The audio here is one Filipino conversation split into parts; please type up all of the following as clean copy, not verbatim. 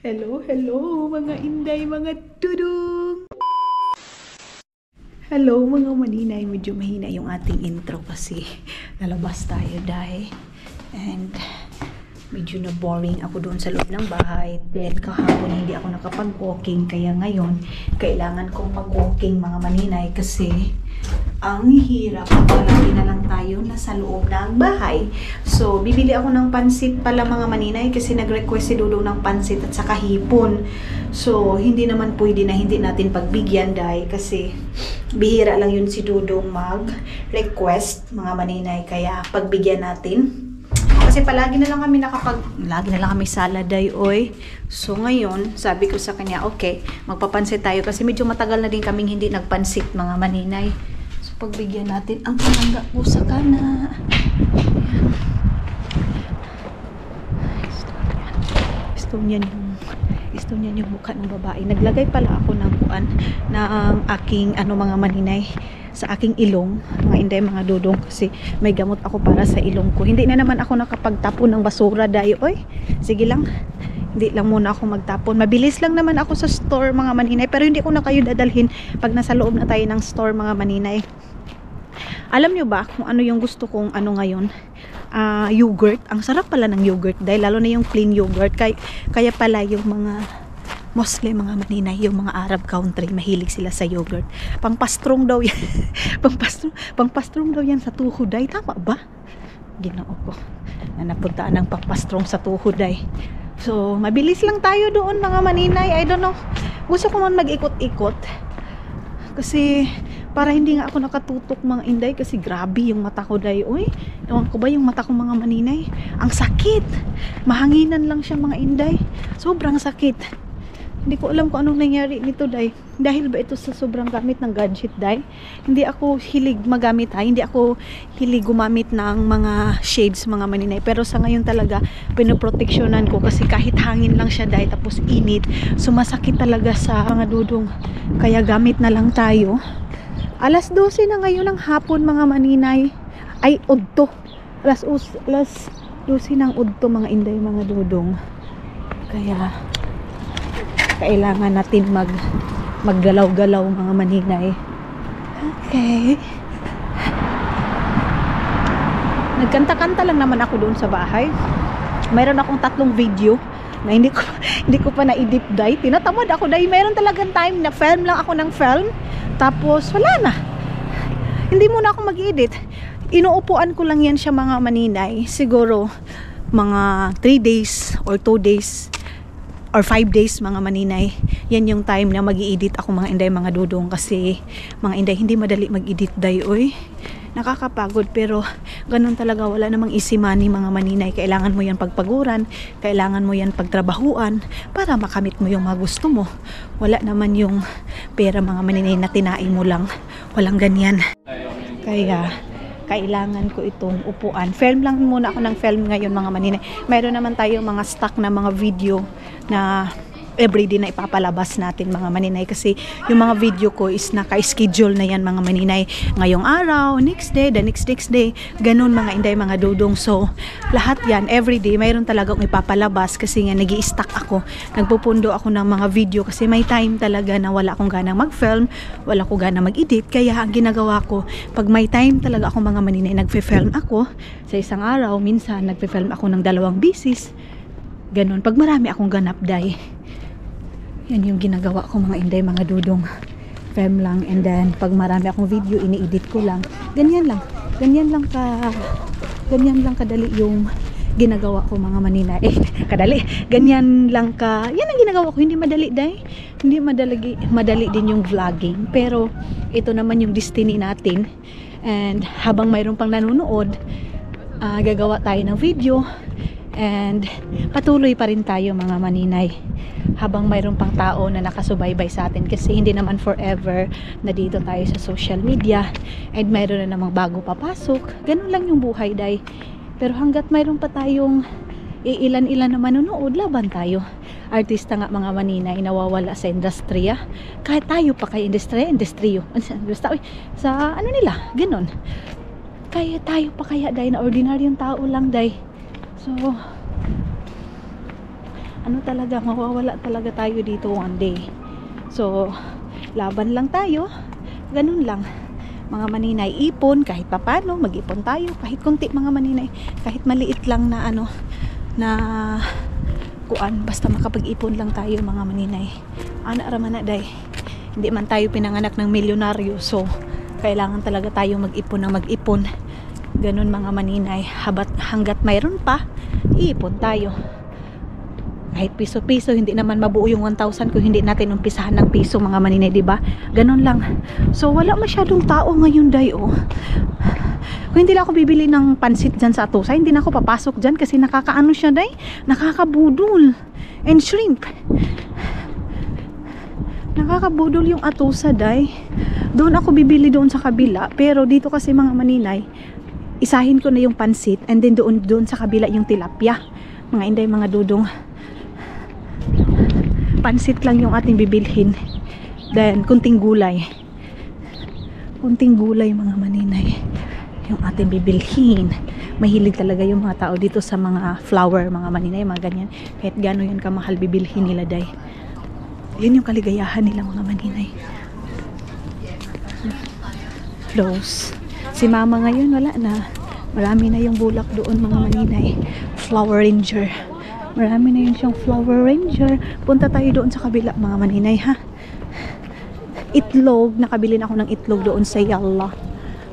Hello, hello mga inday, mga dudong! Hello mga maninay, medyo mahina yung ating intro kasi lalabas tayo dahil and medyo na boring ako doon sa loob ng bahay. Then kahapon hindi ako nakapag-walking kaya ngayon kailangan kong mag-walking mga maninay kasi ang hirap palagi na lang tayo nasa loob ng bahay. So, bibili ako ng pansit pala mga maninay kasi nag-request si Dudong ng pansit at saka hipon. So, hindi naman pwede na hindi natin pagbigyan dahil kasi bihira lang yun si Dudong mag-request mga maninay. Kaya pagbigyan natin. Kasi palagi na lang kami lagi na lang kami saladay, oy. So, ngayon, sabi ko sa kanya, okay, magpapansit tayo kasi medyo matagal na din kaming hindi nagpansit mga maninay. Pagbigyan natin ang palangga po sa kana. Gusto niyan yung mukha ng babae. Naglagay pala ako ng buwan ng aking mga maninay sa aking ilong, mga inday, mga dudong, kasi may gamot ako para sa ilong ko. Hindi na naman ako nakapagtapon ng basura dayo, oy. Sige lang. Hindi lang muna ako magtapon. Mabilis lang naman ako sa store mga maninay, pero hindi ko na kayo dadalhin pag nasa loob na tayo ng store mga maninay. Alam nyo ba kung ano yung gusto kong ngayon? Yogurt. Ang sarap pala ng yogurt dahil lalo na yung plain yogurt. Kaya pala yung mga Muslim, mga maninay, yung mga Arab country, mahilig sila sa yogurt. Pangpastrong daw yan. pangpastrong daw yan sa tuhuday. Tama ba? Ginoo ko. Na napuntaan ng pangpastrong sa tuhuday. So, mabilis lang tayo doon mga maninay. I don't know. Gusto ko man mag-ikot-ikot. Kasi para hindi nga ako nakatutok mga inday kasi grabe yung mata ko day. Uy, ewan ko ba yung mata ko mga maninay? Ang sakit. Mahanginan lang siya mga inday. Sobrang sakit. Hindi ko alam kung anong nangyari nito day. Dahil ba ito sa sobrang gamit ng gadget day? Hindi ako hilig magamit Hindi ako hilig gumamit ng mga shades mga maninay. Pero sa ngayon talaga pinoproteksyonan ko kasi kahit hangin lang siya day tapos init. Sumasakit talaga sa mga dudong. Kaya gamit na lang tayo. Alas 12 na ngayon ng hapon mga maninay. Ay, udto. Alas 12 ng udto mga inday, mga dudong. Kaya kailangan natin maggalaw-galaw mga maninay. Okay. Nagkanta-kanta lang naman ako doon sa bahay. Mayroon akong 3 video na hindi ko pa na-edit dahil tinatamad ako dahil mayroon talagang time na film lang ako ng film. Tapos wala na. Hindi muna ako mag-edit. Inuupuan ko lang yan siya mga maninay. Siguro mga 3 days or 2 days or 5 days mga maninay. Yan yung time na mag-i-edit ako mga inday, mga dudong. Kasi mga inday hindi madali mag-edit day, oy. Nakakapagod pero ganun talaga, wala namang easy money mga maninay. Kailangan mo yan pagpaguran, kailangan mo yan pagtrabahuan para makamit mo yung mga gusto mo. Wala naman yung pera mga maninay na tinain mo lang. Walang ganyan. Kaya kailangan ko itong upuan. Film lang muna ako ng film ngayon mga maninay. Mayroon naman tayo mga stock na mga video na everyday na ipapalabas natin mga maninay kasi yung mga video ko is naka-schedule na yan mga maninay. Ngayong araw, next day, the next day, ganun mga inday, mga dudong. So, lahat yan, everyday, mayroon talagang ipapalabas kasi nga nag-i-stock ako. Nagpupundo ako ng mga video kasi may time talaga na wala akong ganang mag-film, wala akong ganang mag-edit. Kaya ang ginagawa ko, pag may time talaga ako mga maninay, nagfe-film ako sa isang araw. Minsan, nagfe-film ako ng 2 bisis. Ganun. Pag marami akong ganap day, yan yung ginagawa ko mga inday, mga dudong. Film lang, and then pag marami akong video, ini-edit ko lang. Ganyan lang kadali yung ginagawa ko mga maninay. Kadali. Ganyan lang yan ang ginagawa ko. Hindi madali day. Hindi madali din yung vlogging. Pero ito naman yung destiny natin. And habang mayroon pang nanonood, gagawa tayo ng video. And patuloy pa rin tayo mga maninay habang mayroon pang tao na nakasubaybay sa atin kasi hindi naman forever na dito tayo sa social media and mayroon na namang bago papasok. Ganun lang yung buhay day. Pero hanggat mayroon pa tayong ilan-ilan na manonood, laban tayo. Artista nga mga maninay nawawala sa industriya. Kahit tayo pa kay industriyo. Basta sa nila, ganun. Kaya tayo pa kaya day na ordinaryong tao lang day. So, ano talaga, mawawala talaga tayo dito one day. So laban lang tayo, ganun lang mga maninay. Ipon kahit papano, mag-ipon tayo kahit konti mga maninay, kahit maliit lang na ano na kuan, basta makapag-ipon lang tayo mga maninay. Ana raman na day, hindi man tayo pinanganak ng milyonaryo, so kailangan talaga tayo mag-ipon ng mag-ipon. Ganun mga maninay, hanggat mayroon pa, iipon tayo. Kahit piso-piso, hindi naman mabuo yung 1,000 kung hindi natin umpisahan ng piso mga maninay, di ba? Ganun lang. So wala masyadong tao ngayon day, oh. Kung hindi lang ako bibili ng pansit dyan sa Atusa, hindi na ako papasok dyan kasi nakakaano siya day, nakakabudol. And shrimp, nakakabudol yung Atusa day. Doon ako bibili doon sa kabila, pero dito kasi mga maninay, isahin ko na yung pansit and then doon sa kabila yung tilapia. Mga inday, mga dudong, pansit lang yung ating bibilhin, then kunting gulay mga maninay yung ating bibilhin. Mahilig talaga yung mga tao dito sa mga flower mga maninay, mga ganyan, kahit gano'n yan kamahal bibilhin nila day. Yun yung kaligayahan nila mga maninay. Close. Si mama ngayon wala na, marami na yung bulak doon mga maninay. Flower ranger, marami na yung siyang flower ranger. Punta tayo doon sa kabila mga maninay, ha. Itlog, nakabili na ako ng itlog doon sa Yalla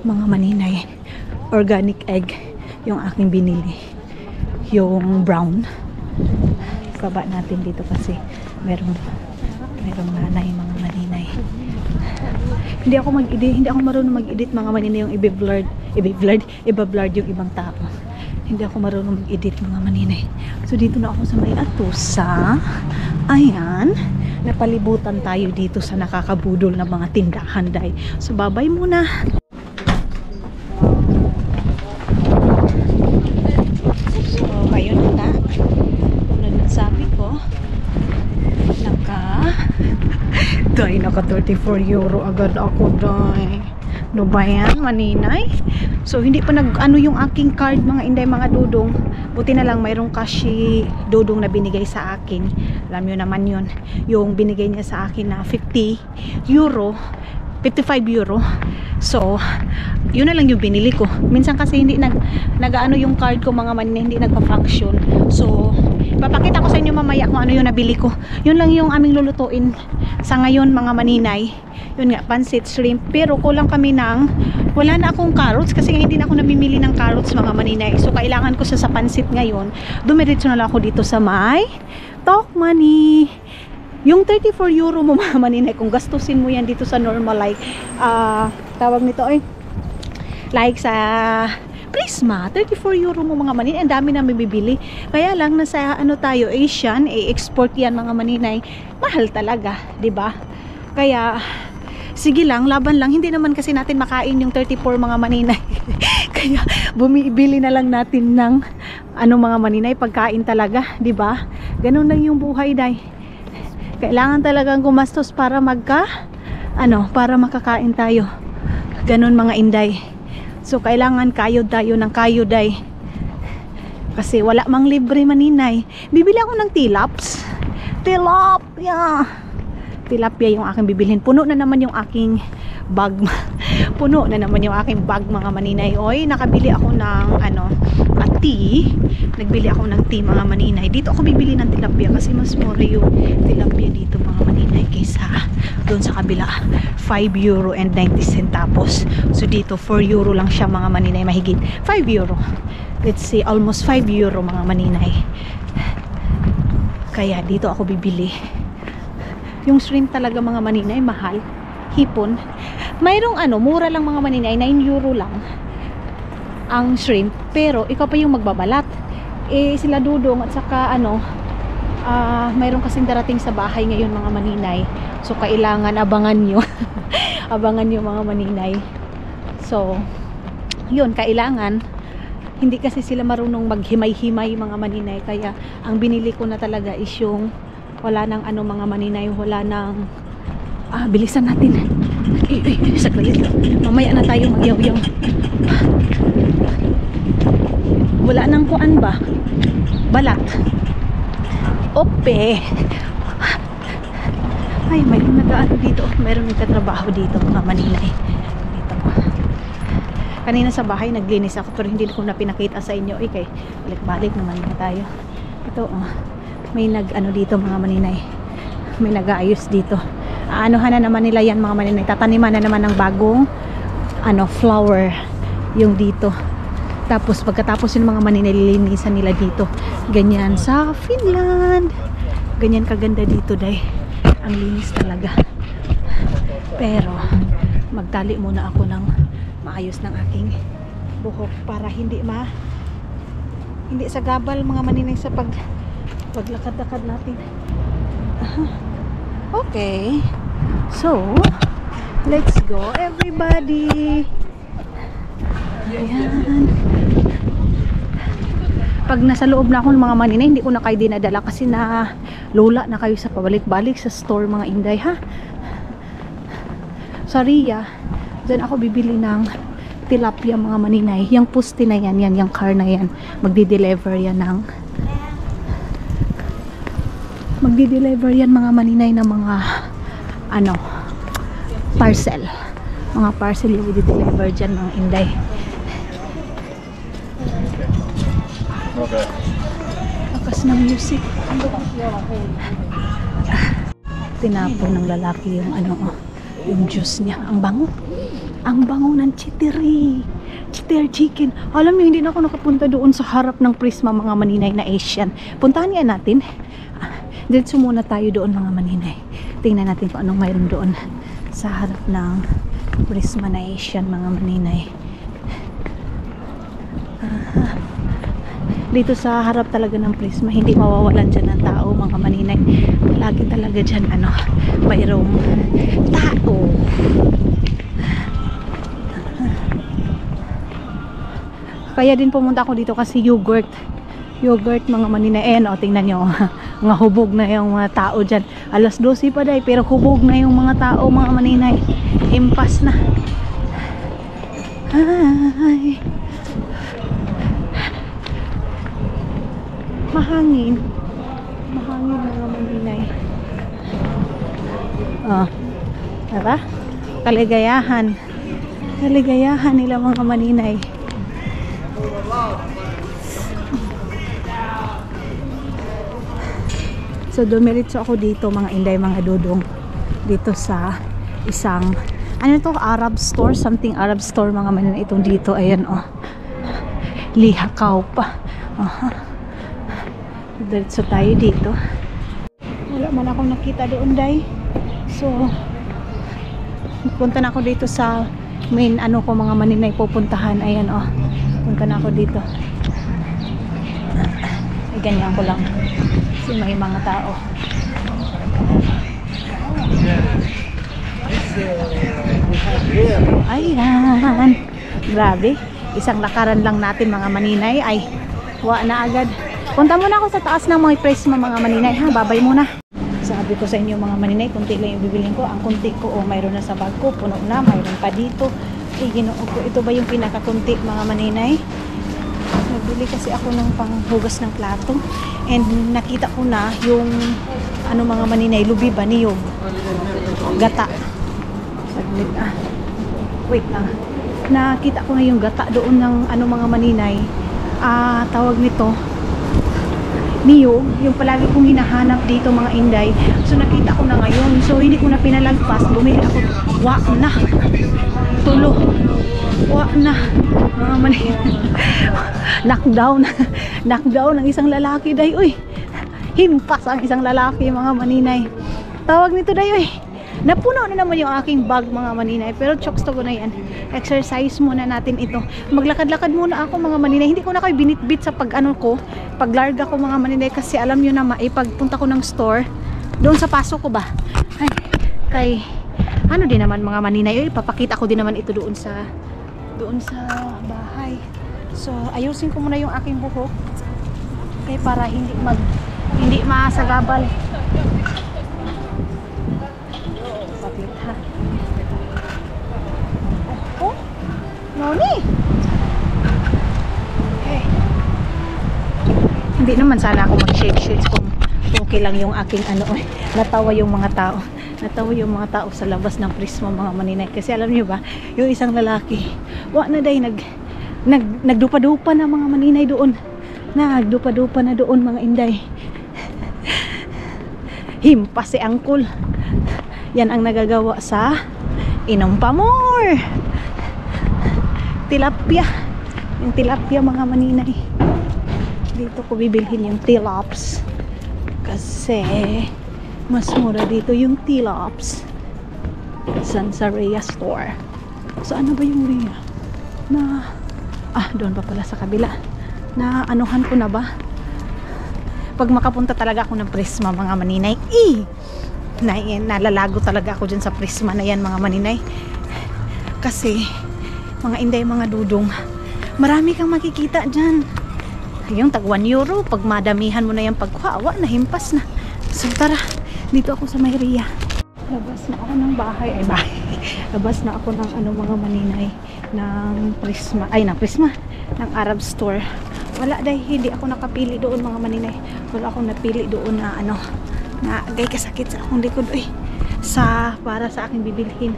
mga maninay. Organic egg yung aking binili, yung brown. Baba natin dito kasi merong nanay mga maninay. Hindi ako marunong mag-edit mga maninay, yung iba-blurred yung ibang tao. Hindi ako marunong mag-edit mga maninay. So dito na ako sa may Atusa. Ayan, napalibutan tayo dito sa nakakabudol na mga tindahan day. So babay muna. So ayun na, tulad ng sabi ko, naka 34 euro agad ako day. No ba yan maninay? So hindi pa nag-ano yung aking card mga inday, mga dudong. Buti na lang mayroong cash si dudong na binigay sa akin. Alam nyo naman yun, yung binigay niya sa akin na 50 euro, 55 euro. So yun na lang yung binili ko. Minsan kasi hindi nag-ano yung card ko mga maninay, hindi nagpa-function. So papakita ko sa inyo mamaya kung ano yung nabili ko. Yun lang yung aming lulutuin sa ngayon mga maninay. Yun nga, pansit, shrimp. Pero kulang kami ng, wala na akong carrots kasi hindi na ako namimili ng carrots mga maninay. So kailangan ko sa pansit ngayon. Dumiretso na lang ako dito sa may Talk Money. Yung 34 euro mo mga maninay, kung gastusin mo yan dito sa normal, like tawag nito ay like sa Prisma, 34 euro mo mga maninay, ang dami na may bibili. Kaya lang nasa ano tayo, Asian, export yan mga maninay, mahal talaga, 'di ba? Kaya sige lang, laban lang, hindi naman kasi natin makain yung 34 mga maninay. Kaya bumibili na lang natin ng ano mga maninay, pagkain talaga, 'di ba? Ganun lang yung buhay day. Kailangan talagang gumastos para para makakain tayo. Ganun mga inday. So kailangan kayod tayo ng kayod ay. Kasi wala mang libre maninay. Bibili ako ng tilaps. Tilapia. Tilapia yung aking bibilhin. Puno na naman yung aking bag. Puno na naman yung aking bag mga maninay. Oy, nakabili ako ng tea. Nagbili ako ng tea mga maninay. Dito ako bibili ng tilapia kasi mas mura yung tilapia dito mga maninay kaysa doon sa kabila. 5 euro and 90 centavos. So dito 4 euro lang siya mga maninay, mahigit 5 euro. Let's say almost 5 euro mga maninay. Kaya dito ako bibili. Yung shrimp talaga mga maninay mahal. Hipon. Mayroong mura lang mga maninay, 9 euro lang ang shrimp, pero ikaw pa yung magbabalat. Sila dudong at saka mayroon kasing darating sa bahay ngayon mga maninay. So kailangan abangan nyo. Abangan nyo mga maninay. So yun, kailangan. Hindi kasi sila marunong maghimay-himay mga maninay. Kaya ang binili ko na talaga is yung wala nang mga maninay, wala nang bilisan natin. Saglit. Mamaya na tayo magyaw-yaw. Wala nang kuan ba? Balat. Ope. Ay, mayroong nag-ano dito. Mayroong nagtatrabaho dito, mga maninay. Dito. Kanina sa bahay, naglinis ako pero hindi ko na pinakita sa inyo. Kay balik-balik naman na tayo. Ito, may nag-ano dito, mga maninay. May nag-aayos dito. Aanuhan na naman nila yan, mga maninay. Tataniman na naman ng bagong flower yung dito. Tapos pagkatapos yung mga maninay, lilinisan nila dito. Ganyan sa Finland. Ganyan kaganda dito, day. Ang linis talaga. Pero magtali muna ako ng maayos ng aking buhok para hindi sagabal, mga maninay, sa paglakad-lakad natin. Okay, so let's go everybody. Ayan. Pag nasa loob na ako ng mga maninay, hindi ko na kayo dinadala kasi na lola na kayo sa pabalik-balik sa store, mga inday, ha. Sa Ria, dyan ako bibili ng tilapia, mga maninay. Yung pusti na yan, yung car na yan, magdi-deliver yan mga maninay ng mga parcel. Mga parcel yung i-deliver dyan, mga inday. Okay. Lakas ng music. Tinapo ng lalaki yung yung juice niya. Ang bango. Ang bango ng chitiri. Chitiri chicken. Alam niyo, hindi na ako nakapunta doon sa harap ng Prisma, mga maninay, na Asian. Puntahan nga natin. Diretso muna tayo doon, mga maninay. Tingnan natin kung anong mayroon doon sa harap ng Prisma na Asian, mga maninay. Dito sa harap talaga ng Prisma, hindi mawawalan dyan ng tao, mga maninay. Lagi talaga dyan mayroong tao. Kaya din pumunta ako dito kasi yogurt, mga maninay. Tingnan nyo, mga hubog na yung mga tao dyan. Alas 12 pa day, pero hubog na yung mga tao, mga maninay. Impas na. Ay, mahangin, mga maninay. Diba? Kaligayahan nila, mga maninay. So dumiretso ako dito, mga inday, mga dudong, dito sa isang Arab store, something Arab store, mga maninay. Itong dito, ayan, Lihakaw pa. Diretso tayo dito. Wala man akong nakita doon, day. So punta na ako dito sa main ko, mga maninay, pupuntahan. Ayan, punta na ako dito. Ay, ganyan ko lang kasi may mga tao. Ayan, grabe, isang lakaran lang natin, mga maninay, ay na agad. Punta muna ako sa taas ng mga Prisma, mga maninay, ha. Babay muna. Sabi ko sa inyo, mga maninay, kunti lang yung bibilin ko. Ang kunti ko, mayroon na sa bag ko, puno na, mayroon pa dito. Ginoo ko, ito ba yung pinakakunti, mga maninay? Nagbili kasi ako ng panghugas ng plato, and nakita ko na yung mga maninay, lubi ba niyog, gata. Saglit, wait lang. Nakita ko na yung gata doon ng mga maninay, tawag nito niyog, yung palagi kong hinahanap dito, mga inday. So nakita ko na ngayon, so hindi ko na pinalagpas, bumili ako. Na tulo, na mga maninay. knockdown ng isang lalaki, day. Uy, himpas ang isang lalaki, mga maninay. Tawag nito, day. Uy, napuno na naman yung aking bag, mga maninay. Pero chokes to ko na yan. Exercise muna natin ito. Maglakad-lakad muna ako, mga maninay. Hindi ko na kayo binitbit sa paglarga ko, mga maninay. Kasi alam nyo na, pagpunta ko ng store, doon sa pasok ko ba, ay, kay din naman, mga maninay. Papakita ko din naman ito doon sa bahay. So ayusin ko muna yung aking buhok, kaya para hindi masagabal. Papit, ha. Noni. Hindi naman sana ako mag-shake kung okay lang yung aking ano, natawa yung mga tao. Natawa yung mga tao sa labas ng Prisma mga maninay. Kasi alam niyo ba, yung isang lalaki, wa na day nagdupa-dupa na mga maninay doon. Nagdupa-dupa na doon mga inday. Himpas si Angkol. Yan ang nagagawa sa Inom Pa More. Tilapia. Yung tilapia mga maninay. Dito ko bibilhin yung tilaps. Kasi mas mura dito yung tilaps. Sa Rhea store. So ano ba yung Rhea? Doon pa pala sa kabila. Na anuhan ko na ba? Pag makapunta talaga ako ng Prisma mga maninay. Nalalago talaga ako dyan sa Prisma na yan mga maninay. Kasi mga inday mga dudong, marami kang makikita dyan. Yung tag 1 euro, pag madamihan mo na yung pagkuhawa, nahimpas na. So tara, dito ako sa Mayria. Labas na ako ng bahay. Labas na ako ng mga maninay ng Prisma, ng Arab store. Wala hindi ako nakapili doon mga maninay. Wala akong napili doon na na gay kasakit sa akong likod para sa aking bibilhin.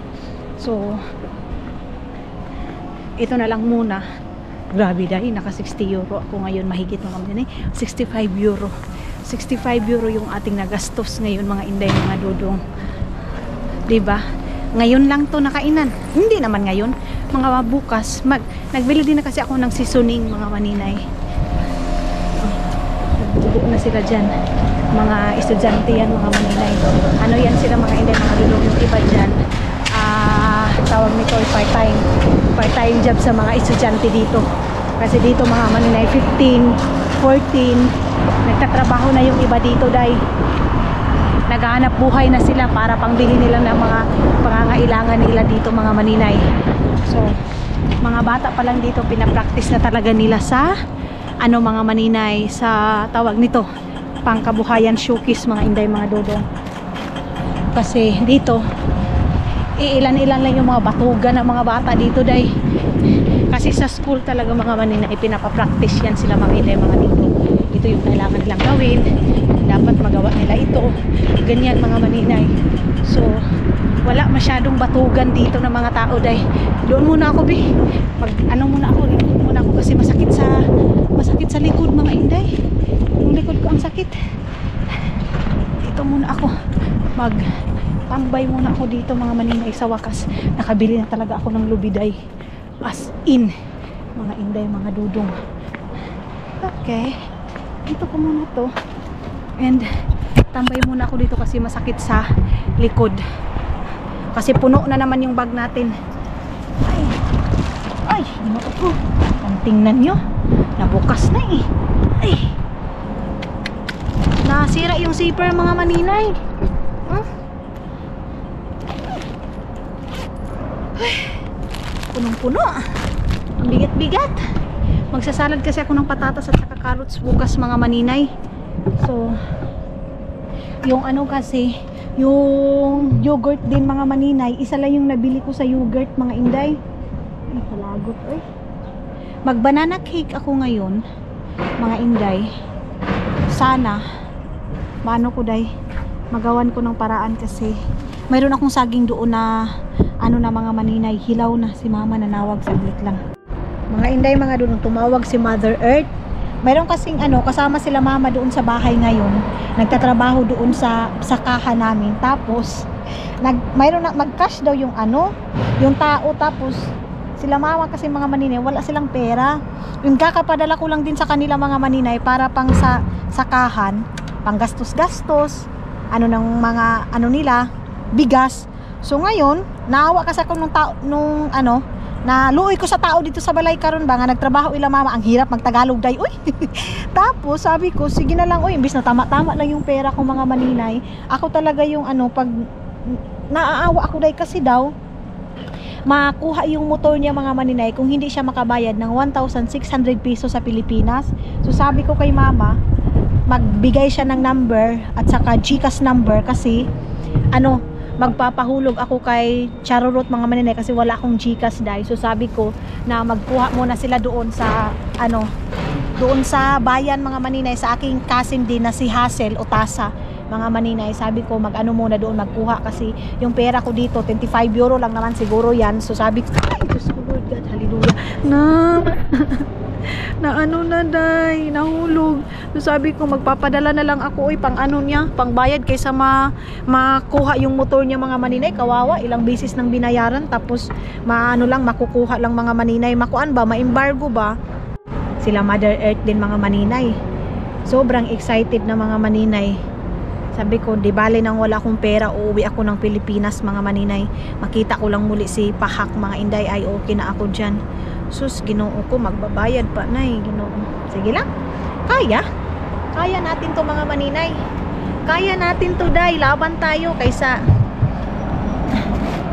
So ito na lang muna. Grabe dahil naka 60 euro ako ngayon, mahigit mga maninay. 65 euro 65 euro yung ating nagastos ngayon mga inday mga dudong, diba? Ngayon lang to nakainan, hindi naman ngayon, mga bukas nagbili din na kasi ako ng seasoning mga maninay. Nagbubuo na sila dyan, mga estudyante yan mga maninay. Ano yan sila mga inday mga dudong, yung iba dyan tawag nito ay part-time job sa mga estudyante dito. Kasi dito mga maninay 15, 14 nagtatrabaho na yung iba dito dahil naghahanap buhay na sila para pangbili nila ng mga pangangailangan nila dito mga maninay. So mga bata pa lang dito pinapractice na talaga nila sa mga maninay, sa tawag nito pangkabuhayan showcase mga inday mga dodong. Kasi dito ilan-ilan lang yung mga batugan ng mga bata dito dahil kasi sa school talaga mga maninay pinapapractice yan sila mga inday mga dito. Ito yung kailangan nilang gawin, dapat magawa nila ito, ganyan mga maninay. So wala masyadong batugan dito ng mga tao dahil doon muna ako muna ako kasi masakit sa likod mga inday. Yung likod ko ang sakit. Dito muna ako tambay muna ako dito mga maninay. Sa wakas nakabili na talaga ako ng lubiday, as in mga inday mga dudong. Okay, dito ko muna to and tambay muna ako dito kasi masakit sa likod kasi puno na naman yung bag natin. Ay ito, ang tingnan nyo, nabukas na nasira yung zipper mga maninay. Punong-puno. Ang bigat-bigat. Magsasalad kasi ako ng patatas at saka carrots bukas mga maninay. So yung kasi yung yogurt din mga maninay, isa lang yung nabili ko sa yogurt mga inday. Ay palagot mag banana cake ako ngayon mga inday. Sana magawan ko ng paraan kasi mayroon akong saging doon na na mga maninay, hilaw na. Si mama nanawag saglit lang mga inday mga doon, tumawag si Mother Earth. Mayroon kasing kasama sila mama doon sa bahay ngayon, nagtatrabaho doon sa kaha namin. Tapos mayroon na mag-cash daw yung yung tao. Tapos sila mama kasi mga maninay wala silang pera. Yung kakapadala ko lang din sa kanila mga maninay para pang sa kahan, pang gastos-gastos ng mga nila, bigas. So ngayon, naawa kasi ako naluoy ko sa tao dito sa balay karon ba nga nagtrabaho ila mama, ang hirap magtagalog day. Tapos sabi ko, sige na lang imbis na tama-tama lang yung pera ko mga maninay. Ako talaga yung pag naaawa ako day kasi daw makuha yung motor niya mga maninay kung hindi siya makabayad ng 1,600 pesos sa Pilipinas. So sabi ko kay mama, magbigay siya ng number at saka GCash number kasi magpapahulog ako kay Charorot mga maninay kasi wala akong GCash dahil. So sabi ko na magkuha muna sila doon sa doon sa bayan mga maninay, sa aking kasim din na si Hassel Otasa mga maninay. Sabi ko mag-ano muna doon, magkuha kasi yung pera ko dito 25 euro lang naman siguro yan. So sabi ko, ay Diyos ko Lord God, hallelujah na na ano na day, nahulog. So sabi ko magpapadala na lang ako pang ano niya, pang bayad kaysa makuha yung motor niya mga maninay. Kawawa, ilang beses nang binayaran tapos maano lang, makukuha lang mga maninay. Makuan ba, ma-embargo ba? Sila Mother Earth din mga maninay. Sobrang excited na mga maninay. Sabi ko, di bale nang wala akong pera, uuwi ako ng Pilipinas mga maninay. Makita ko lang muli si Pahak mga inday, ay okay na ako dyan. Sus, Ginoo ko, magbabayad pa na Ginoo. Sige lang, kaya natin to mga maninay. Kaya natin to day, laban tayo kaysa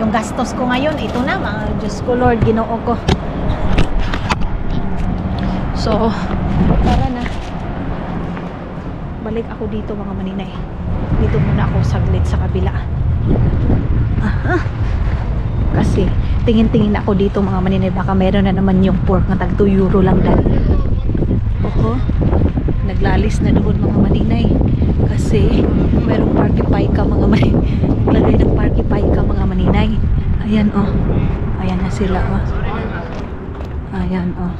yung gastos ko ngayon, ito na mga Diyos ko Lord, Ginoo ko. So, tara na. Balik ako dito mga maninay. Dito muna ako saglit sa kabila. Kasi tingin-tingin ako dito mga maninay, baka meron na naman yung pork na tag 2 euro lang dahil. Oho, naglalis na doon mga maninay. Kasi merong parky pie ka mga maninay. Lagay ng parky pie ka mga maninay. Ayan oh. Ayan na sila oh. Ayan oh.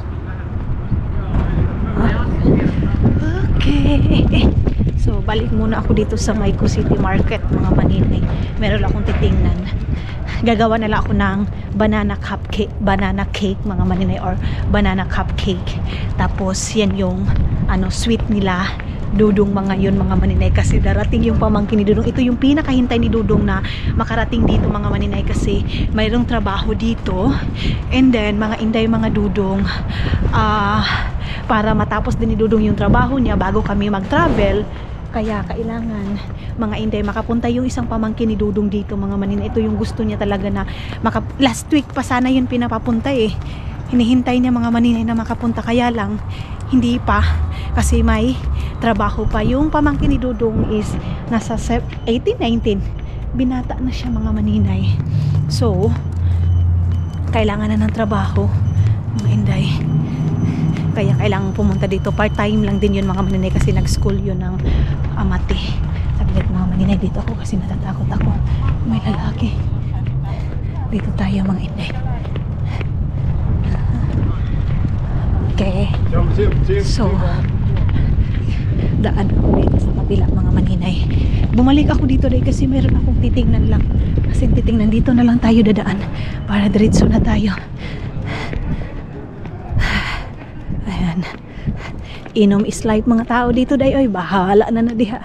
Okay. So balik muna ako dito sa Mayco City Market mga maninay. Meron akong titingnan. Gagawa na lang ako ng banana cake mga maninay, or banana cupcake. Tapos yan yung sweet nila Dudong mga yun mga maninay, kasi darating yung pamangkin ni Dudong. Ito yung pinakahintay ni Dudong na makarating dito mga maninay, kasi mayroong trabaho dito. And then mga inday mga Dudong, para matapos din ni Dudong yung trabaho niya bago kami mag-travel, kaya kailangan mga inday makapunta yung isang pamangkin ni Dudong dito mga maninay. Ito yung gusto niya talaga na last week pa sana yun pinapapunta hinihintay niya mga maninay na makapunta, kaya lang hindi pa kasi may trabaho pa. Yung pamangkin ni Dudong is nasa 18-19, binata na siya mga maninay, so kailangan na ng trabaho mga inday, kaya kailangan pumunta dito. Part-time lang din yun mga maninay, kasi nag-school yun ng amate. Saglit mga maninay, dito ako kasi natatakot ako, may lalaki dito tayo mga inday. Okay, so daan ako dito sa kabila mga maninay. Bumalik ako dito dahil kasi meron akong titingnan lang, kasi titingnan dito na lang tayo dadaan para diretso na tayo. Ayan, inom is life mga tao dito day. Oy, bahala na diha,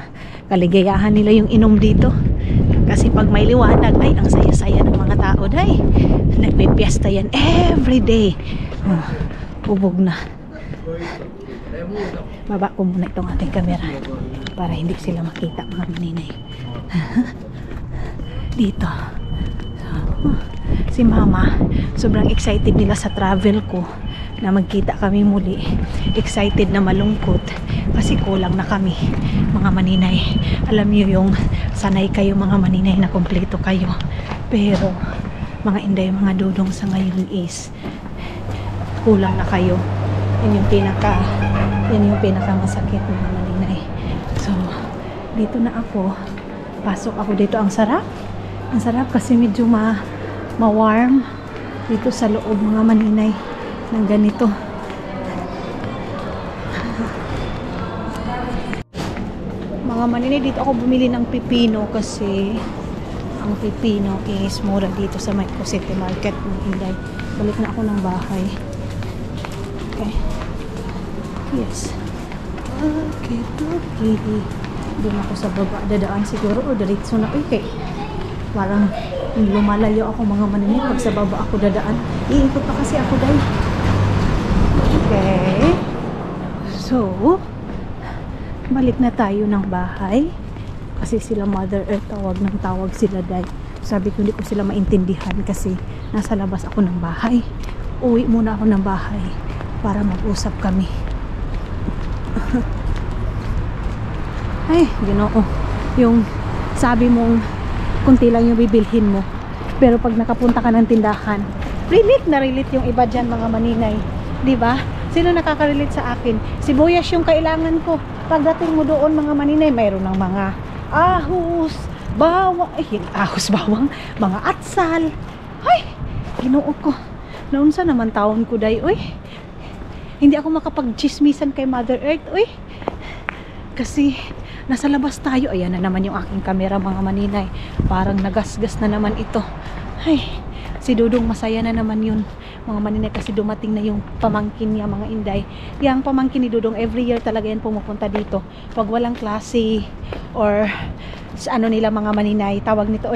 kaligayahan nila yung inom dito, kasi pag may liwanag ay ang saya-saya ng mga tao day. Nagpipiesta yan everyday. Ubog na. Baba ko muna itong ating camera para hindi sila makita mga maninay. Dito si mama, sobrang excited nila sa travel ko, na magkita kami muli. Excited na malungkot kasi kulang na kami mga maninay. Alam niyo yung sanay kayo mga maninay na kompleto kayo, pero mga inday mga Dudong sa ngayon is kulang na kayo. Yan yung pinaka masakit mga maninay. So dito na ako, pasok ako dito. Ang sarap kasi medyo ma-warm dito sa loob mga maninay ng ganito. Mga maninay, dito ako bumili ng pipino kasi ang pipino is mura dito sa Mayco City Market mga inday. Balik na ako ng bahay. Okay. Yes. Okay. Doon ako sa baba. Dadaan siguro o diretso na. Okay. Parang lumalayo ako mga maninay pag sa baba ako dadaan. Iikot pa kasi ako dahil. Okay. So, balik na tayo ng bahay. Kasi sila Mother Earth, tawag sila dahil. Sabi ko hindi ko sila maintindihan kasi nasa labas ako ng bahay. Uwi muna ako ng bahay para mag-usap kami. Ay, Ginoo. Yung sabi mong kunti lang yung bibilhin mo, pero pag nakapunta ka ng tindahan, relate na relate yung iba dyan mga maninay, di ba? Sino nakaka-relate sa akin? Sibuyas yung kailangan ko. Pagdating mo doon mga maninay, mayroon ng mga ahos, bawang, ahos, bawang, mga atsal. Ay, Ginoo ko. Naunsa naman taon ko day, uy. Hindi ako makapag-chismisan kay Mother Earth, uy. Kasi nasa labas tayo. Ayan na naman yung aking camera mga maninay. Parang nagasgas na naman ito. Ay, si Dudong masaya na naman yun mga maninay kasi dumating na yung pamangkin niya mga inday. Yang pamangkin ni Dudong every year talaga yan pumupunta dito. Pag walang klase or sa ano nila mga maninay, tawag nito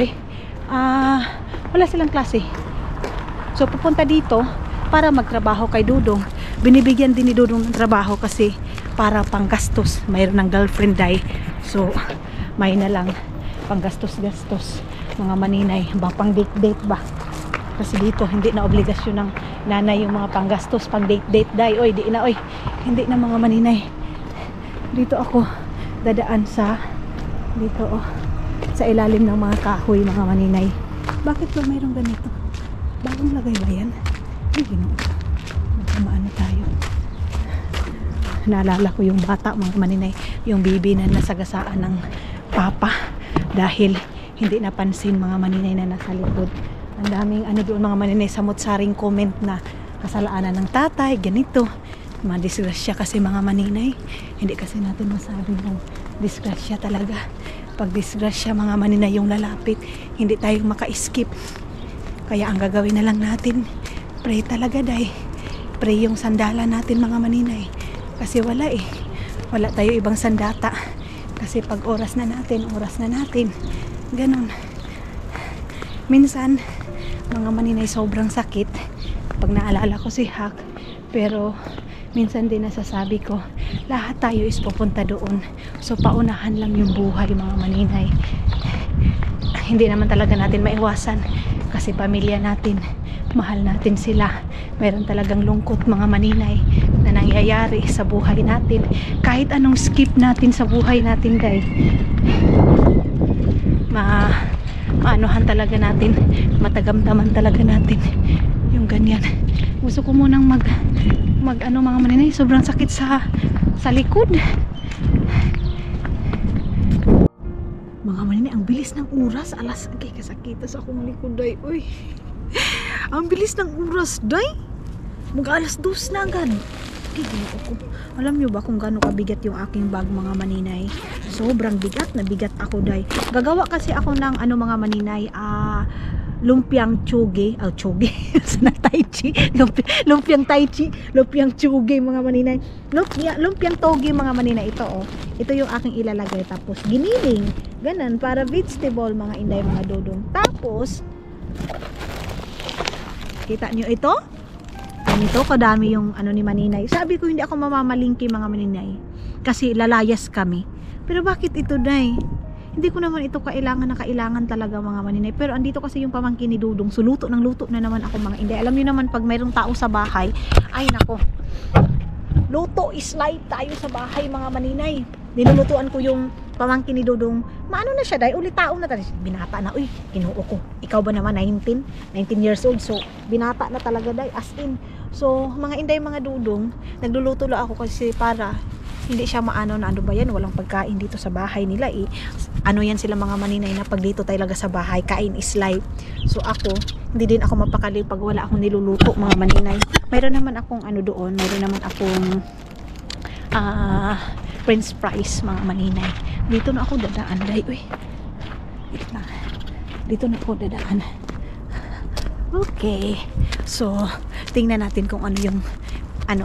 wala silang klase. So pupunta dito para magtrabaho kay Dudong. Binibigyan din ni Dudong ng trabaho kasi para panggastos. Mayroon ng girlfriend day. So may na lang panggastos-gastos mga maninay. Pang date-date ba? Kasi dito hindi na obligasyon ng nanay yung mga panggastos, pang date day. Oy, di na oy. Hindi na mga maninay. Dito ako dadaan sa dito sa ilalim ng mga kahoy mga maninay. Bakit ba mayroong ganito? Bagong lagay ba yan? Ay, Ginoo. Magkamaano tayo. Naalala ko yung bata mga maninay, yung bibi na nasagasaan ng papa dahil hindi napansin mga maninay na nasa likod. Ang daming doon mga maninay samot-saring comment na kasalanan ng tatay, ganito. Mga disgrasya kasi mga maninay. Hindi kasi natin masabi ng disgrasya talaga. Pag disgrasya mga maninay yung lalapit, hindi tayo maka-skip. Kaya ang gagawin na lang natin, pray talaga day. Pray yung sandala natin mga maninay. Kasi wala wala tayo ibang sandata. Kasi pag oras na natin. Ganon. Minsan, mga maninay sobrang sakit pag naalala ko si Hak, pero minsan din nasasabi ko lahat tayo is pupunta doon, so paunahan lang yung buhay mga maninay. Hindi naman talaga natin maiwasan kasi pamilya natin, mahal natin sila. Meron talagang lungkot mga maninay na nangyayari sa buhay natin. Kahit anong skip natin sa buhay natin guys, maanuhan talaga natin, matagamdaman talaga natin yung ganyan. Gusto ko munang mag mga maninay, sobrang sakit sa likod mga maninay. Ang bilis ng oras, alas, kasakita sa akong likod day, uy. Ang bilis ng oras day, mag alas 2 na agad. Ako. Alam nyo ba kung gaano kabigat yung aking bag mga maninay? Sobrang bigat na bigat ako day. Gagawa kasi ako ng mga maninay, lumpiang tsuge. Tsuge. Sana tai chi. Lumpiang tai chi. Lumpiang tsuge mga maninay. Lumpiang toge mga maninay. Ito yung aking ilalagay. Tapos giniling. Ganon. Para vegetable mga inday mga dodong. Tapos, kita nyo ito? Ganito kadami yung ni maninay. Sabi ko hindi ako mamamalingki mga maninay kasi lalayas kami. Pero bakit ito day? Hindi ko naman ito kailangan talaga mga maninay. Pero andito kasi yung pamangkin ni Dudong. So luto na naman ako mga inday. Alam niyo naman pag mayroong tao sa bahay, ay nako, luto is life tayo sa bahay mga maninay. Nilulutuan ko yung pamangkin ni Dudong. Maano na siya day? Uli tao na talaga. Binata na. Uy, Ginoo ko. Ikaw ba naman 19 years old. So binata na talaga day. As in. So mga inday mga Dudong, nagluluto lang ako kasi para hindi siya maano na ba yan, walang pagkain dito sa bahay nila yan sila mga maninay na pag dito talaga sa bahay, kain is life. So ako, hindi din ako mapakali pag wala akong niluluto mga maninay. Mayroon naman akong doon, mayroon naman akong french fries mga maninay. Dito na ako dadaan day. Uy, dito na ako dadaan. Okay, so tingnan natin kung ano yung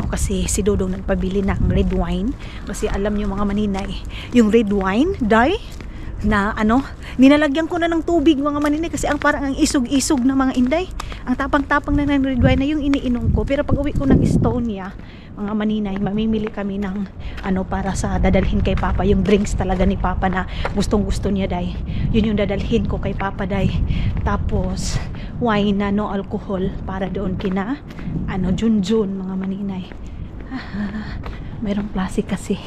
kasi si Dudong nagpabili ng red wine kasi alam niyo mga maninay, yung red wine day na ninalagyan ko na ng tubig mga maninay kasi parang ang isog-isog na mga inday, ang tapang-tapang na ng red wine na yung iniinom ko. Pero pag uwi ko ng Estonia mga maninay, mamimili kami ng para sa dadalhin kay Papa, yung drinks talaga ni Papa na gustong gusto niya day, yun yung dadalhin ko kay Papa day. Tapos wine na no alcohol para doon kina Junjun mga maninay. Mayroong plastic kasi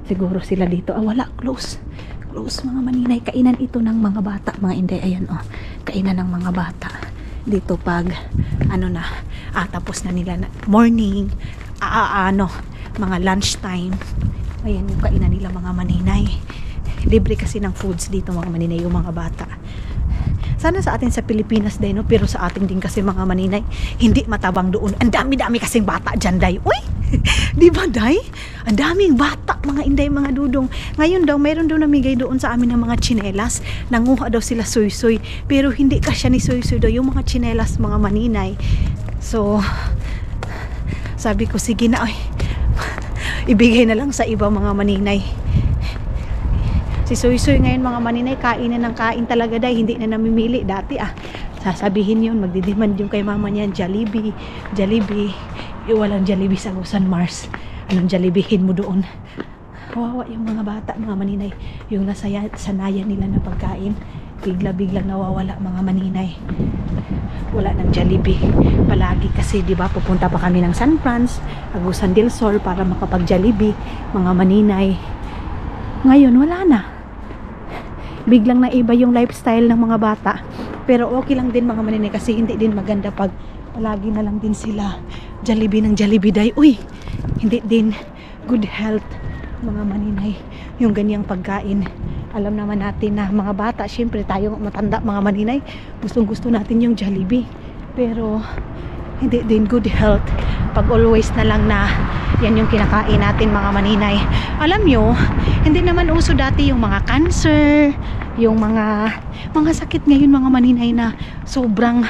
siguro sila dito. Wala, close mga maninay. Kainan ito ng mga bata mga inday. Ayan kainan ng mga bata dito pag tapos na nila na morning, mga lunchtime. Ayan yung kainan nila mga maninay. Libre kasi ng foods dito mga maninay yung mga bata. Sana sa atin sa Pilipinas din, no? Pero sa atin din kasi mga maninay, hindi matabang doon. Ang dami-dami kasing bata dyan, day. Uy! Di ba, day? Ang daming bata, mga inday, mga dudong. Ngayon daw, mayroon daw namigay doon sa amin ng mga tsinelas. Nanguha daw sila soy-soy. Pero hindi kasya ni soy-soy daw yung mga tsinelas, mga maninay. So, sabi ko, sige na, ay, ibigay na lang sa iba mga maninay. Si Soy-Soy ngayon mga maninay, kain na ng kain talaga day, hindi na namimili. Dati sasabihin yun, magdidemand yung kay mama niyan, Jollibee, walang Jollibee sa San Mars. Anong Jollibeehin mo doon? Kawawa yung mga bata, mga maninay. Yung sanayan nila na pagkain, bigla-biglang nawawala mga maninay. Wala ng Jollibee. Palagi kasi, di ba, pupunta pa kami ng San Francisco, Agusan del Sur para makapag-Jollibee, mga maninay. Ngayon, wala na. Biglang naiba yung lifestyle ng mga bata. Pero okay lang din mga maninay kasi hindi din maganda pag palagi na lang din sila Jollibee ng Jollibee day. Uy, hindi din good health mga maninay yung ganyang pagkain. Alam naman natin na mga bata, syempre tayo matanda mga maninay, gustong gusto natin yung Jollibee. Pero hindi din good health pag always na lang na yan yung kinakain natin mga maninay. Alam nyo, hindi naman uso dati yung mga cancer, yung mga sakit ngayon mga maninay na sobrang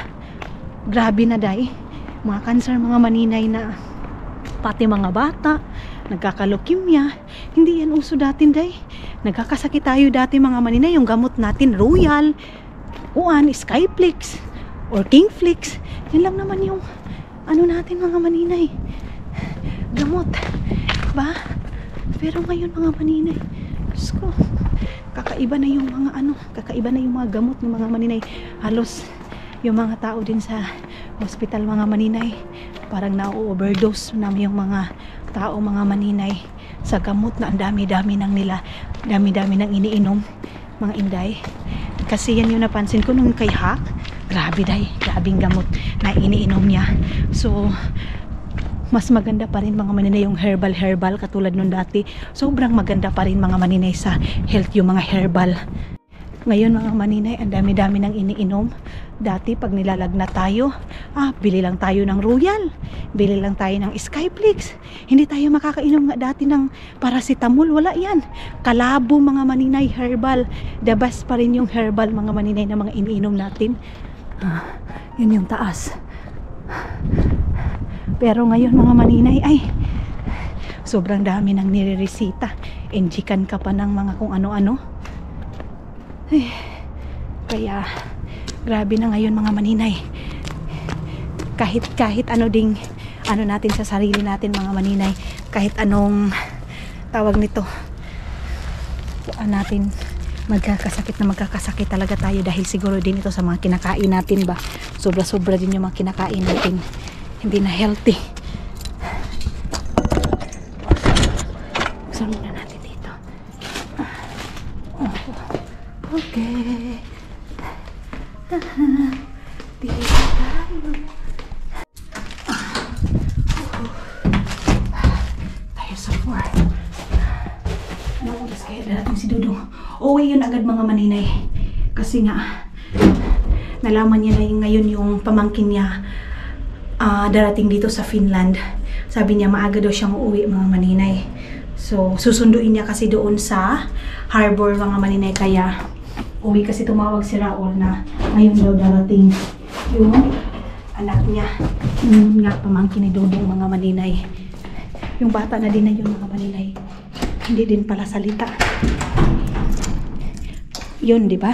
grabe na day. Mga cancer mga maninay na pati mga bata nagkaka-leukemia. Hindi yan uso dati day. Nagkakasakit tayo dati mga maninay, yung gamot natin Royal, Skyflix or Kingflix. Yan lang naman yung ano natin mga maninay, gamot ba? Pero ngayon mga maninay, Diyos ko, kakaiba na yung mga gamot ng mga maninay. Halos yung mga tao din sa hospital mga maninay, parang na-overdose na yung mga tao mga maninay sa gamot na ang dami-dami nang iniinom mga inday. Kasi yan yung napansin ko nung kay Hak, grabing gamot na iniinom niya. So mas maganda pa rin mga maninay yung herbal katulad nung dati. Sobrang maganda pa rin mga maninay sa health yung mga herbal. Ngayon mga maninay, ang dami-dami nang iniinom. Dati pag nilalagnat tayo, bili lang tayo ng Royal, bili lang tayo ng Skyflix. Hindi tayo makakainom nga dati ng paracetamol, wala yan. Kalabo mga maninay, herbal. The best pa rin yung herbal mga maninay na mga iniinom natin. Yun yung taas. Pero ngayon mga maninay ay sobrang dami nang nireresita. Enjikan ka pa ng mga kung ano-ano. Kaya grabe na ngayon mga maninay. Kahit ano ding ano natin sa sarili natin mga maninay, kahit anong tawag nito, natin magkakasakit talaga tayo dahil siguro din ito sa mga kinakain natin ba. Sobra-sobra din yung mga kinakain natin. Hindi na healthy. Buksan muna natin dito. Okay. Dito tayo. Tayo sa floor. Anong oras kaya darating si Dudong? Uwi yun agad mga maninay. Kasi nga, nalaman niya na ngayon yung pamangkin niya darating dito sa Finland. Sabi niya maaga daw siyang uuwi mga maninay. So susunduin niya kasi doon sa harbor mga maninay. Kaya uwi kasi tumawag si Raul na ngayon daw darating yung anak niya. Yung nga pamangkin ni Dudong mga maninay. Yung bata na din na yun mga maninay. Hindi din pala salita. Yun, di ba?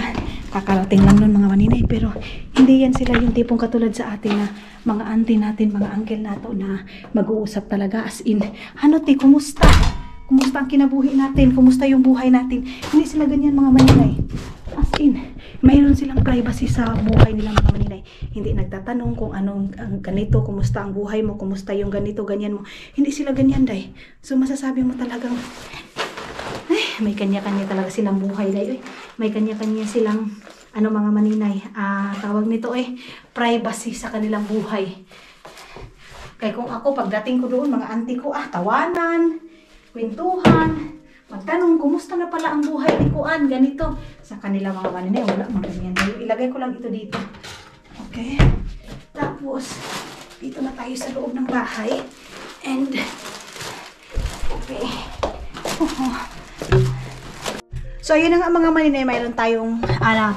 Kakarating lang nun mga maninay, pero hindi yan sila yung tipong katulad sa atin na mga auntie natin, mga uncle nato na mag-uusap talaga as in, Hanote, kumusta? Kumusta ang kinabuhi natin? Kumusta yung buhay natin? Hindi sila ganyan mga maninay. As in, mayroon silang privacy sa buhay nila mga maninay. Hindi nagtatanong kung anong ang ganito, kumusta ang buhay mo, kumusta yung ganito, ganyan mo. Hindi sila ganyan, day. So masasabi mo talagang may kanya-kanya talaga silang buhay day. May kanya-kanya silang mga maninay, tawag nito privacy sa kanilang buhay. Kaya kung ako, pagdating ko doon, mga auntie ko, tawanan, kwentuhan, magtanong, kumusta na pala ang buhay ni Kuan, ganito. Sa kanila mga maninay, wala, mga ganyan. Ilagay ko lang ito dito. Okay? Tapos, dito na tayo sa loob ng bahay. And, okay. So, ayun na nga mga maninay, mayroon tayong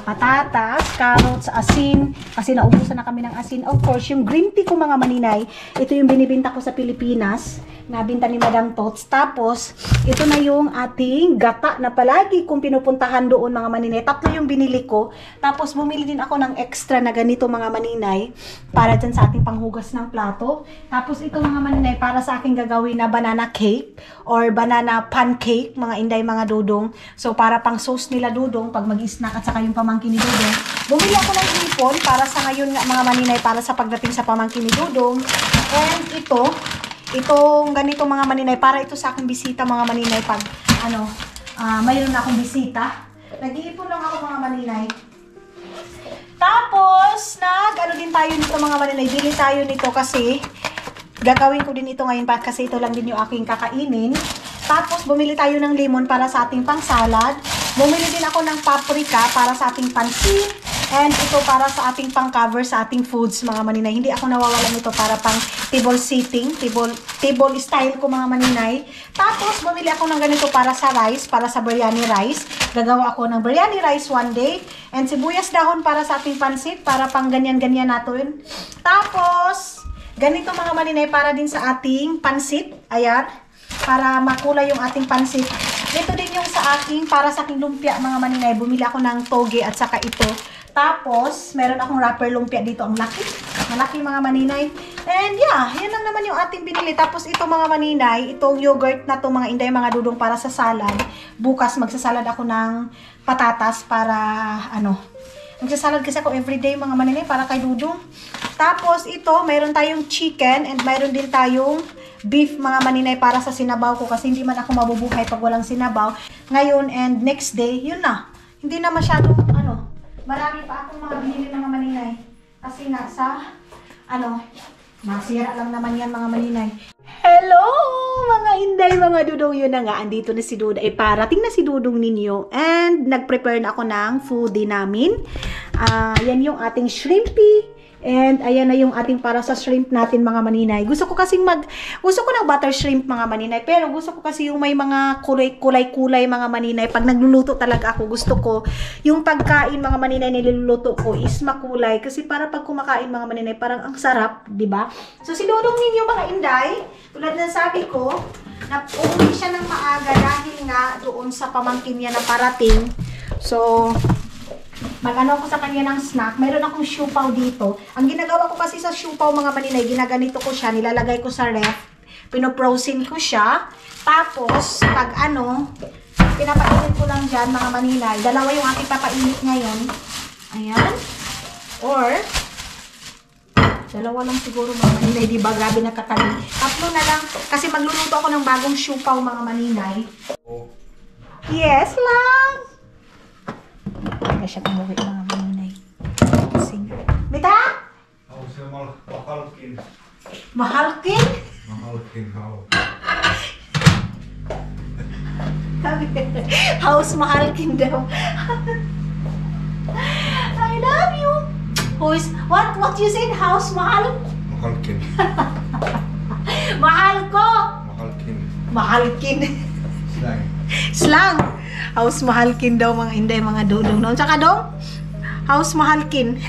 patatas, carrots, asin, kasi naubusan na kami ng asin. Of course, yung green tea ko mga maninay, ito yung binibinta ko sa Pilipinas, nabinta ni Madam Tots. Tapos, ito na yung ating gata na palagi kong pinupuntahan doon mga maninay. 3 yung binili ko. Tapos, bumili din ako ng extra na ganito mga maninay, para dyan sa ating panghugas ng plato. Tapos, ito mga maninay, para sa aking gagawin na banana cake, or banana pancake, mga inday, mga dudong. So, para pang sauce nila dudong pag mag-snack at saka yung pamangkin ni dudong. Bumili ako ng ipon para sa ngayon nga mga maninay, para sa pagdating sa pamangkin ni dudong. And itong ganito mga maninay, para ito sa aking bisita mga maninay pag mayroon na akong bisita. Nag-iipon lang ako mga maninay. Tapos din tayo nito mga maninay, bili tayo nito kasi gagawin ko din ito ngayon kasi ito lang din yung aking kakainin. Tapos, bumili tayo ng lemon para sa ating pang-salad. Bumili din ako ng paprika para sa ating pansit. And ito para sa ating pang-cover sa ating foods, mga maninay. Hindi ako nawawalan nito para pang table sitting, table style ko, mga maninay. Tapos, bumili ako ng ganito para sa rice, para sa biryani rice. Gagawa ako ng biryani rice one day. And sibuyas dahon para sa ating pansit, para pang ganyan-ganyan natin. Tapos, ganito mga maninay, para din sa ating pansit. Ayan. Para makulay yung ating pansit. Ito din yung sa aking, para sa aking lumpia mga maninay. Bumili ako ng toge at saka ito. Tapos, meron akong wrapper lumpia dito. Ang laki. Malaki mga maninay. And yeah, yan lang naman yung ating binili. Tapos ito mga maninay, itong yogurt na to mga inday, mga dudong para sa salad. Bukas magsasalad ako ng patatas para magsasalad kasi ako everyday mga maninay para kay dudong. Tapos ito, mayroon tayong chicken and mayroon din tayong beef mga maninay para sa sinabaw ko kasi hindi man ako mabubuhay pag walang sinabaw. Ngayon and next day, yun na. Hindi na masyadong marami pa akong mga binili mga maninay. Kasi nga sa masira lang naman yan mga maninay. Hello mga inday, mga dudong, yun na nga. Andito na si Dudong. Parating na si Dudong ninyo. And nag-prepare na ako ng foodie namin. Yan yung ating shrimpy. And ayan na yung ating para sa shrimp natin mga maninay. Gusto ko ng butter shrimp mga maninay. Pero gusto ko kasi yung may mga kulay-kulay mga maninay. Pag nagluluto talaga ako, gusto ko yung pagkain mga maninay niluluto ko is makulay. Kasi para pag kumakain mga maninay, parang ang sarap, di ba? So si Dudong ninyo mga inday, tulad ng sabi ko, na umuwi siya ng maaga dahil nga doon sa pamangkin niya na parating. So, mag-ano ako sa kanya ng snack. Mayroon akong siupaw dito. Ang ginagawa ko kasi sa siupaw mga maninay, ginaganito ko siya, nilalagay ko sa ref, pinoprosin ko siya. Tapos, pag pinapainit ko lang dyan mga maninay. Dalawa yung aking papainit ngayon. Ayan. Or, dalawa lang siguro mga maninay. Diba? Grabe nakakali. 3 na lang. Kasi magluluto ako ng bagong siupaw mga maninay. Yes, love! Kaya siya tumuwi mga maninay. Sing. Mita? Mahalkin. Mahalkin? Mahalkin, how? House Mahalkin daw. I love you. What you said? House Mahal? Mahalkin. Mahal ko. Mahalkin. Mahalkin. Slang. Slang. House Mahalkin daw mga inday, mga dudong noon. Tsaka dong, House Mahalkin.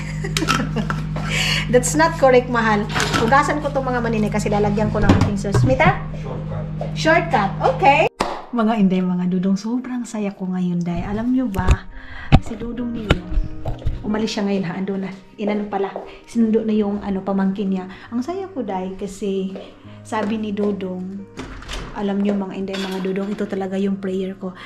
That's not correct, mahal. Hugasan ko itong mga maninay kasi lalagyan ko ng ating sauce. Mita? Shortcut. Shortcut. Okay. Mga inday, mga dudong, sobrang saya ko ngayon, day. Alam nyo ba, si dudong niyo, umalis siya ngayon, ando na. Sinundo na yung pamangkin niya. Ang saya ko, day, kasi sabi ni dudong, alam nyo mga inday, mga dudong, ito talaga yung prayer ko.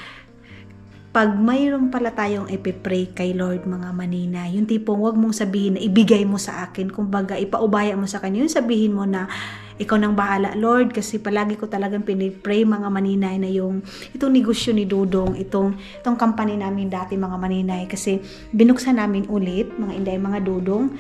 Pag mayroon pala tayong ipipray kay Lord mga manina, yung tipong wag mong sabihin na ibigay mo sa akin, kumbaga ipaubaya mo sa kanya, yung sabihin mo na ikaw nang bahala, Lord, kasi palagi ko talagang pinipray mga maninay na yung itong negosyo ni Dudong, itong company namin dati mga maninay, kasi binuksan namin ulit mga inday mga Dudong.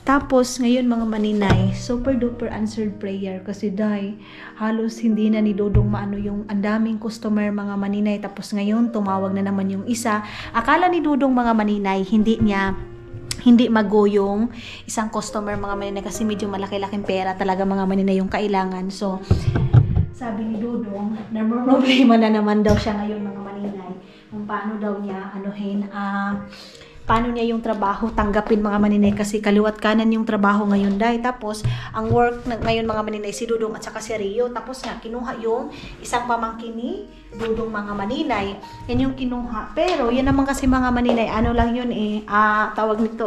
Tapos ngayon mga maninay, super duper answered prayer kasi day, halos hindi na ni Dudong maano yung andaming customer mga maninay. Tapos ngayon tumawag na naman yung isa. Akala ni Dudong mga maninay, hindi magoyong isang customer mga maninay kasi medyo malaki-laking pera talaga mga maninay yung kailangan. So sabi ni Dudong, problema na naman daw siya ngayon mga maninay. Kung paano daw niya paano niya yung trabaho tanggapin mga maninay kasi kaliwat kanan yung trabaho ngayon day. Tapos ang work ngayon mga maninay si Dudong at saka si Rio. Tapos nga kinuha yung isang pamangkin ni Dudong mga maninay. Yan yung kinuha. Pero yan naman kasi mga maninay, ano lang yun tawag nito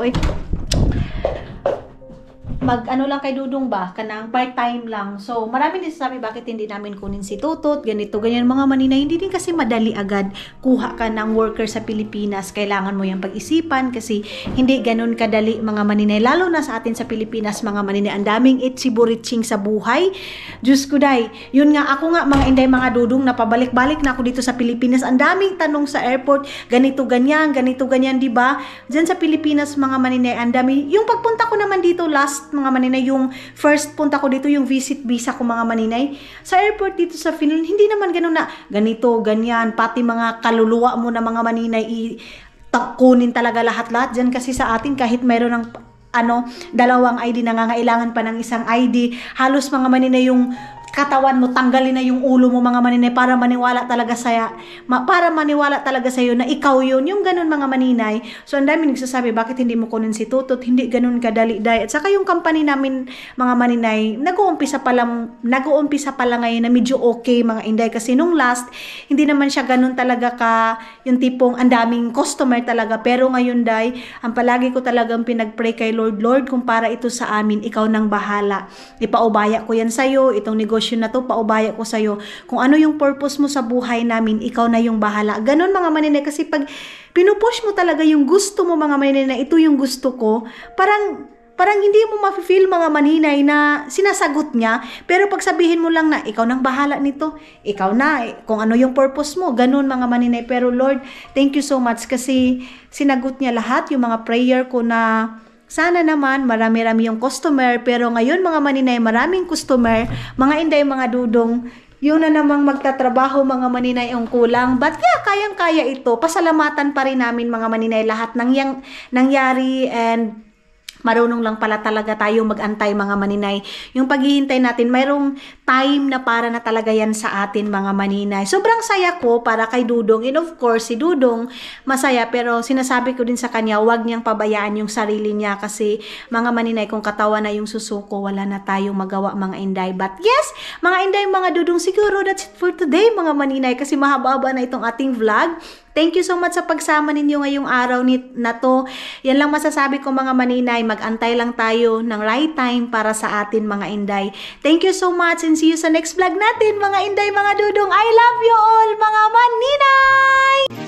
mag-ano lang kay Dudong ba, kanang part-time lang. So, marami din sabi bakit hindi namin kunin si Tutot, ganito, ganyan mga maninay. Hindi din kasi madali agad kuha ka ng worker sa Pilipinas. Kailangan mo yung pag-isipan kasi hindi ganun kadali mga maninay. Lalo na sa atin sa Pilipinas mga maninay. Ang daming itsiburiching sa buhay. Diyos ko day, yun nga ako nga mga inday mga Dudong, napabalik-balik na ako dito sa Pilipinas. Ang daming tanong sa airport, ganito, ganyan, di ba? Diyan sa Pilipinas mga maninay, ang dami. Yung pagpunta ko naman dito last mga maninay, yung first punta ko dito, yung visit visa ko mga maninay, sa airport dito sa Finland, hindi naman ganun na ganito, ganyan, pati mga kaluluwa mo na mga maninay, kunin talaga lahat-lahat dyan kasi sa atin kahit mayroon ng dalawang ID, nangangailangan pa ng isang ID, halos mga maninay yung katawan mo, tanggalin na yung ulo mo mga maninay para maniwala talaga sa'yo na ikaw yun, yung ganun mga maninay. So ang dami nagsasabi bakit hindi mo kunin si Tutot, hindi ganun kadali day. At saka yung company namin mga maninay, nag-uumpisa pa lang ngayon na medyo okay mga inday kasi nung last hindi naman siya ganun talaga yung tipong ang daming customer talaga. Pero ngayon day, ang palagi ko talagang pinagpray kay Lord, kung para ito sa amin, ikaw nang bahala, ipaubaya ko yan sa'yo, itong negosyo na to, paubaya ko sa'yo. Kung ano yung purpose mo sa buhay namin, ikaw na yung bahala. Ganon mga maninay, kasi pag pinupush mo talaga yung gusto mo mga maninay na ito yung gusto ko, parang hindi mo ma-feel mga maninay na sinasagot niya. Pero pag sabihin mo lang na ikaw nang bahala nito, ikaw na, kung ano yung purpose mo, ganon mga maninay. Pero Lord, thank you so much kasi sinagot niya lahat yung mga prayer ko na sana naman marami-rami yung customer. Pero ngayon mga maninay, maraming customer, mga inday, mga Dudong, yung na namang magtatrabaho mga maninay ang kulang. But kayang-kaya ito. Pasalamatan pa rin namin mga maninay lahat ng nangyari, and marunong lang pala talaga tayo mag-antay mga maninay. Yung paghihintay natin, mayroong time na para na talaga yan sa atin mga maninay. Sobrang saya ko para kay Dudong, and of course si Dudong masaya, pero sinasabi ko din sa kanya, huwag niyang pabayaan yung sarili niya kasi mga maninay, kung katawan na yung susuko, wala na tayong magawa mga inday. But yes, mga inday, mga Dudong, siguro that's it for today mga maninay kasi mahaba-haba na itong ating vlog. Thank you so much sa pagsama ninyo ngayong araw na to. Yan lang masasabi ko mga maninay, mag-antay lang tayo ng right time para sa atin mga inday. Thank you so much and see you sa next vlog natin mga inday, mga Dudong. I love you all mga maninay!